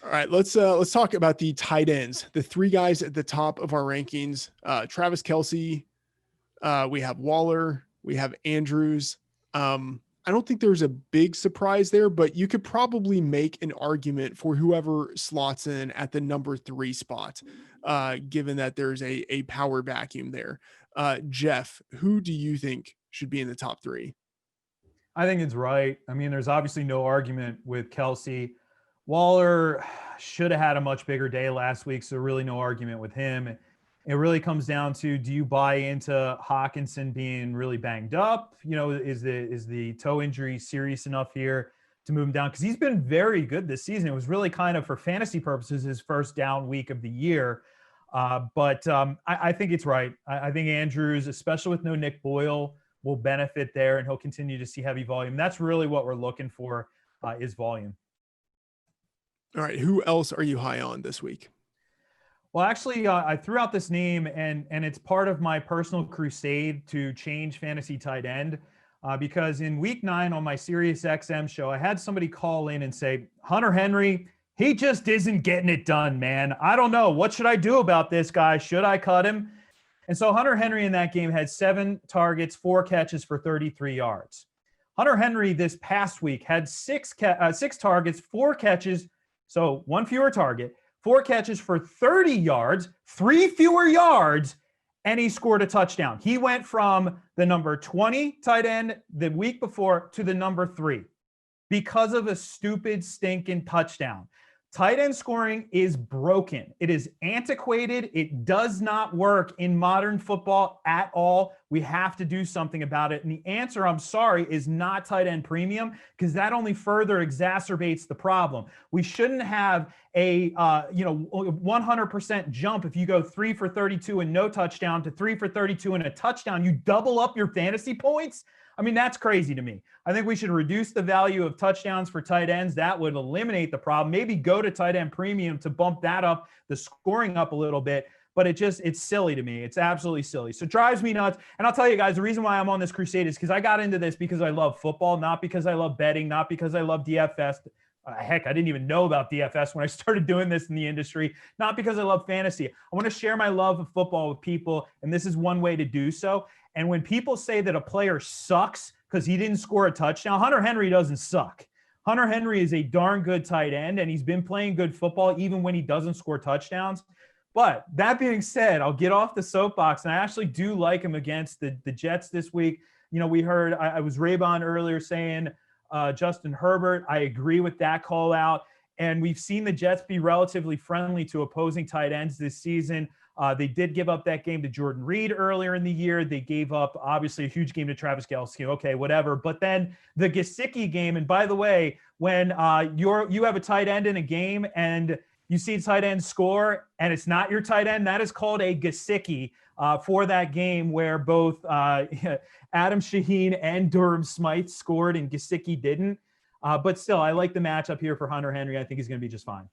All right, let's talk about the tight ends. The three guys at the top of our rankings: Travis Kelce, we have Waller, we have Andrews. I don't think there's a big surprise there, but you could probably make an argument for whoever slots in at the number three spot, given that there's a power vacuum there. Jeff, who do you think should be in the top three? I think it's right. I mean, there's obviously no argument with Kelsey. Waller should have had a much bigger day last week, so really no argument with him. It really comes down to, do you buy into Hawkinson being really banged up? You know, is the toe injury serious enough here to move him down? Because he's been very good this season. It was really kind of, for fantasy purposes, his first down week of the year. I think it's right. I think Andrews, especially with no Nick Boyle, will benefit there, and he'll continue to see heavy volume. That's really what we're looking for, is volume. All right, who else are you high on this week? Well, actually, I threw out this name, and it's part of my personal crusade to change fantasy tight end. Because in week 9 on my Sirius XM show, I had somebody call in and say, Hunter Henry, he just isn't getting it done, man. I don't know. What should I do about this guy? Should I cut him? And so Hunter Henry in that game had 7 targets, 4 catches for 33 yards. Hunter Henry this past week had 6 targets, 4 catches, so 1 fewer target, 4 catches for 30 yards, 3 fewer yards, and he scored a touchdown. He went from the number 20 tight end the week before to the number 3 because of a stupid, stinking touchdown. Tight end scoring is broken. It is antiquated. It does not work in modern football at all. We have to do something about it. And the answer, I'm sorry, is not tight end premium, because that only further exacerbates the problem. We shouldn't have a 100% jump if you go 3 for 32 and no touchdown to 3 for 32 and a touchdown. You double up your fantasy points. I mean, that's crazy to me. I think we should reduce the value of touchdowns for tight ends. That would eliminate the problem. Maybe go to tight end premium to bump that up, the scoring up a little bit. But it's silly to me. It's absolutely silly. So it drives me nuts. And I'll tell you guys, the reason why I'm on this crusade is because I got into this because I love football, not because I love betting, not because I love DFS. Heck, I didn't even know about DFS when I started doing this in the industry, not because I love fantasy. I want to share my love of football with people, and this is one way to do so. And when people say that a player sucks because he didn't score a touchdown, Hunter Henry doesn't suck. Hunter Henry is a darn good tight end, and he's been playing good football even when he doesn't score touchdowns. But that being said, I'll get off the soapbox, and I actually do like him against the Jets this week. You know, we heard, I was Raybon earlier saying Justin Herbert. I agree with that call out. And we've seen the Jets be relatively friendly to opposing tight ends this season. They did give up that game to Jordan Reed earlier in the year. They gave up, obviously, a huge game to Travis Kelce. Okay, whatever. But then the Gesicki game, and by the way, when you have a tight end in a game and you see tight end score and it's not your tight end, that is called a Gesicki for that game, where both Adam Shaheen and Durham Smythe scored and Gesicki didn't. But still, I like the matchup here for Hunter Henry. I think he's going to be just fine.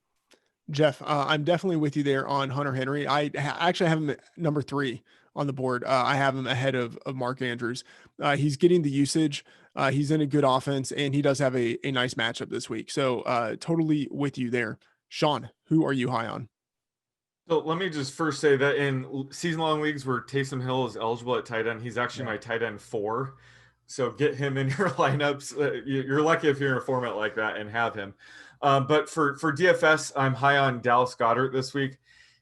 Jeff, I'm definitely with you there on Hunter Henry. Actually have him at number 3 on the board. I have him ahead of Mark Andrews. He's getting the usage. He's in a good offense, and he does have a nice matchup this week. So totally with you there. Sean, who are you high on? So let me just first say that in season-long leagues where Taysom Hill is eligible at tight end, he's actually my tight end 4. So get him in your lineups. You're lucky if you're in a format like that and have him. But for DFS, I'm high on Dallas Goedert this week.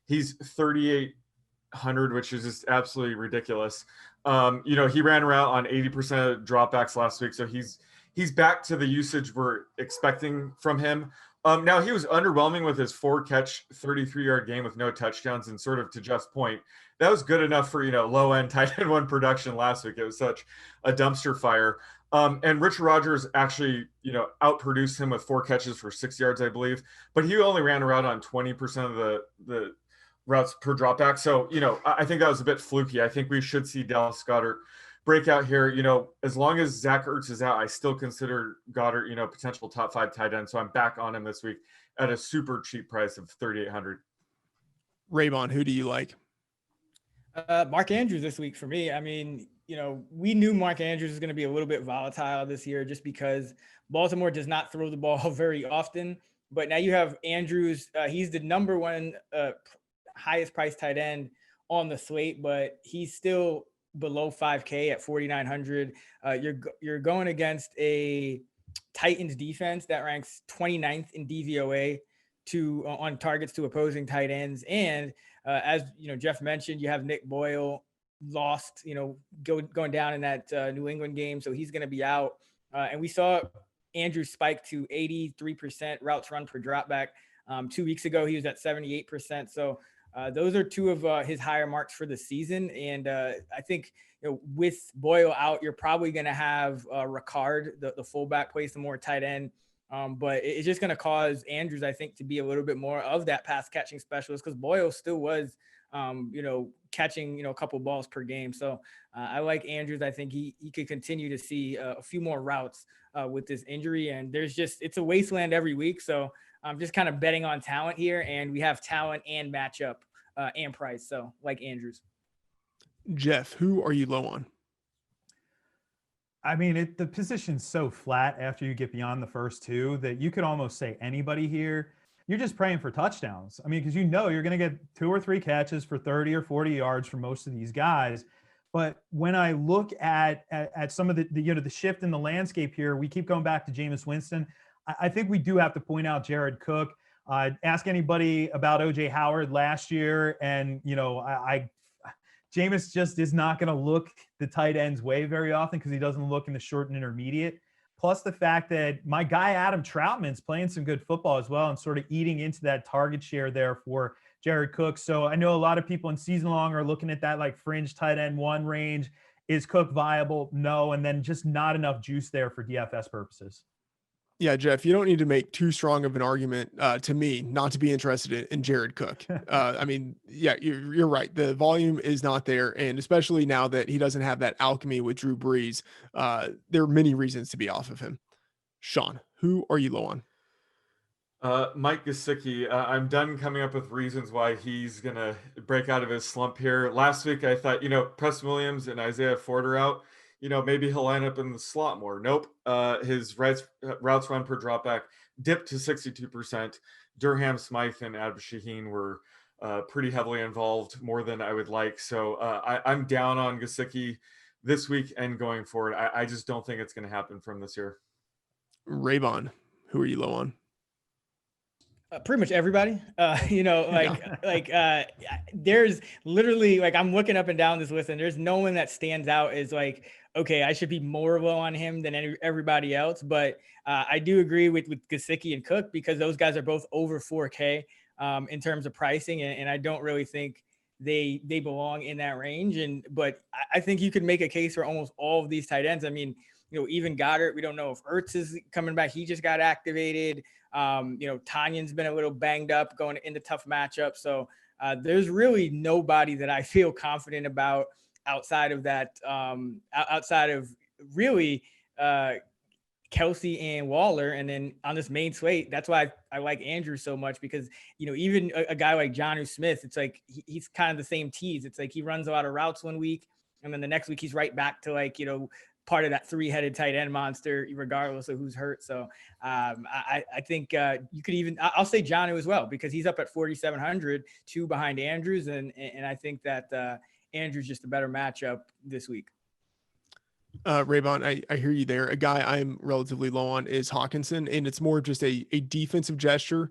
He's 3,800, which is just absolutely ridiculous. He ran around on 80% of dropbacks last week, so he's back to the usage we're expecting from him. Now, he was underwhelming with his 4-catch, 33-yard game with no touchdowns, and sort of to Jeff's point, that was good enough for, low-end tight end 1 production last week. It was such a dumpster fire. And Richard Rodgers actually, outproduced him with 4 catches for 6 yards, I believe. But he only ran around on 20% of the routes per dropback. So, I think that was a bit fluky. I think we should see Dallas Goedert break out here. As long as Zach Ertz is out, I still consider Goddard, potential top 5 tight end. So I'm back on him this week at a super cheap price of 3,800. Raybon, who do you like? Mark Andrews this week for me. I mean, we knew Mark Andrews was going to be a little bit volatile this year just because Baltimore does not throw the ball very often. But now you have Andrews. He's the number one highest priced tight end on the slate, but he's still below 5K at 4,900. You're going against a Titans defense that ranks 29th in DVOA on targets to opposing tight ends. And as you know, Jeff mentioned, you have Nick Boyle lost, going down in that New England game. So he's going to be out. And we saw Andrew spike to 83% routes run per dropback. 2 weeks ago, he was at 78%. So those are two of his higher marks for the season. And I think, with Boyle out, you're probably going to have Ricard, the fullback, play some more tight end. But it's just going to cause Andrews, I think, to be a little bit more of that pass catching specialist, because Boyle still was, catching, a couple balls per game. So I like Andrews. I think he could continue to see a few more routes with this injury. And it's a wasteland every week. So I'm just kind of betting on talent here, and we have talent and matchup and price. So like Andrews. Jeff, who are you low on? I mean, the position's so flat after you get beyond the first two that you could almost say anybody here. You're just praying for touchdowns. I mean, because you're going to get 2 or 3 catches for 30 or 40 yards from most of these guys. But when I look at some of the shift in the landscape here, we keep going back to Jameis Winston. I think we do have to point out Jared Cook. Ask anybody about OJ Howard last year, and Jameis just is not going to look the tight end's way very often because he doesn't look in the short and intermediate. Plus the fact that my guy Adam Troutman's playing some good football as well and sort of eating into that target share there for Jared Cook. So I know a lot of people in season long are looking at that like fringe tight end 1 range. Is Cook viable? No. And then just not enough juice there for DFS purposes. Yeah, Jeff, you don't need to make too strong of an argument to me not to be interested in Jared Cook. I mean, yeah, you're right. The volume is not there. And especially now that he doesn't have that alchemy with Drew Brees, there are many reasons to be off of him. Sean, who are you low on? Mike Gesicki. I'm done coming up with reasons why he's going to break out of his slump here. Last week, I thought, Preston Williams and Isaiah Ford are out. Maybe he'll line up in the slot more. Nope. His routes run per dropback dipped to 62%. Durham Smythe and Adam Shaheen were pretty heavily involved, more than I would like. So I'm down on Gesicki this week and going forward. I just don't think it's going to happen from this year. Raybon, who are you low on? Pretty much everybody, there's literally I'm looking up and down this list and there's no one that stands out as okay, I should be more low on him than everybody else. But I do agree with Gesicki and Cook because those guys are both over 4K in terms of pricing. And I don't really think they belong in that range. But I think you could make a case for almost all of these tight ends. I mean, even Goddard, we don't know if Ertz is coming back. He just got activated. Tanyan's been a little banged up going into tough matchups. So there's really nobody that I feel confident about outside of that, outside of really Kelsey and Waller. And then on this main slate, that's why I like Andrew so much because, even a guy like Jonnu Smith, it's he's kind of the same tease. It's he runs a lot of routes 1 week and then the next week he's right back to part of that 3-headed tight end monster, regardless of who's hurt. So I think you could even, I'll say Jonnu as well, because he's up at 4,700, 2 behind Andrews. And I think that Andrews just a better matchup this week. Raybon, I hear you there. A guy I'm relatively low on is Hawkinson, and it's more of just a defensive gesture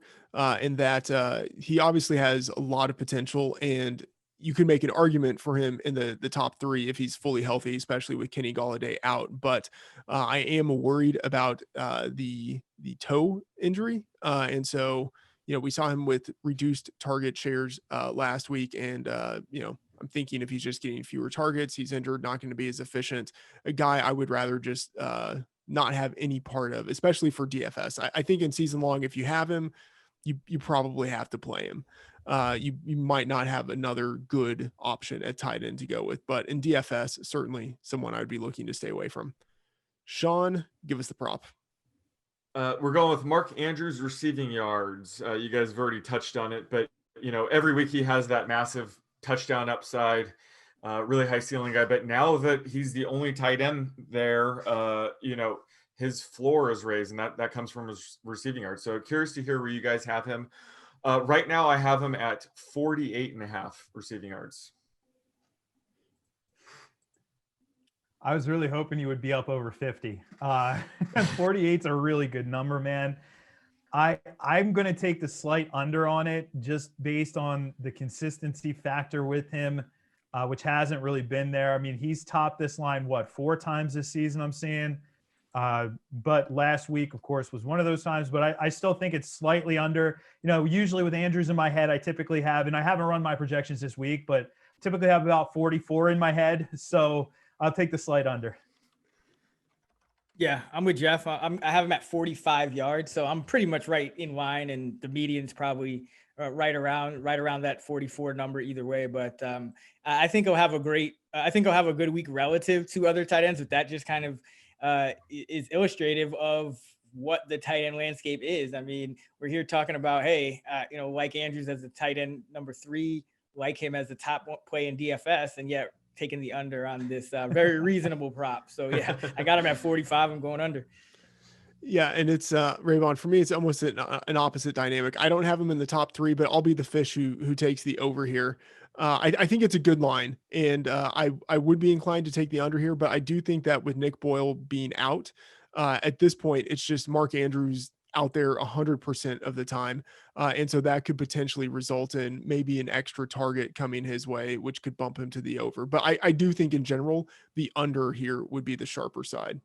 in that he obviously has a lot of potential, and you can make an argument for him in the top 3 if he's fully healthy, especially with Kenny Golladay out. But I am worried about the toe injury. And so, we saw him with reduced target shares last week. And, I'm thinking if he's just getting fewer targets, he's injured, not going to be as efficient. A guy I would rather just not have any part of, especially for DFS. I think in season long, if you have him, you probably have to play him. You might not have another good option at tight end to go with, but in DFS, certainly someone I would be looking to stay away from. Sean, give us the prop. We're going with Mark Andrews receiving yards. You guys have already touched on it, but every week he has that massive touchdown upside, really high ceiling guy. But now that he's the only tight end there, his floor is raised, and that comes from his receiving yards. So curious to hear where you guys have him. Right now, I have him at 48.5 receiving yards. I was really hoping you would be up over 50. 48's a really good number, man. I'm going to take the slight under on it just based on the consistency factor with him, which hasn't really been there. I mean, he's topped this line, 4 times this season I'm seeing. But last week, of course, was one of those times, but I still think it's slightly under. Usually with Andrews in my head, I typically have, and I haven't run my projections this week, but typically have about 44 in my head. So I'll take the slight under. Yeah, I'm with Jeff. I have him at 45 yards, so I'm pretty much right in line, and the median's probably right around that 44 number either way. But I think he'll have a good week relative to other tight ends. But that just kind of is illustrative of what the tight end landscape is. I mean, we're here talking about, hey, like Andrews as the tight end number 3, like him as the top play in DFS, and yet taking the under on this very reasonable prop. So yeah, I got him at 45. I'm going under. Yeah, and it's Raybon, for me, it's almost an opposite dynamic. I don't have him in the top 3, but I'll be the fish who takes the over here. I think it's a good line, and I would be inclined to take the under here, but I do think that with Nick Boyle being out, at this point, it's just Mark Andrews out there 100% of the time. And so that could potentially result in maybe an extra target coming his way, which could bump him to the over. But I do think in general, the under here would be the sharper side.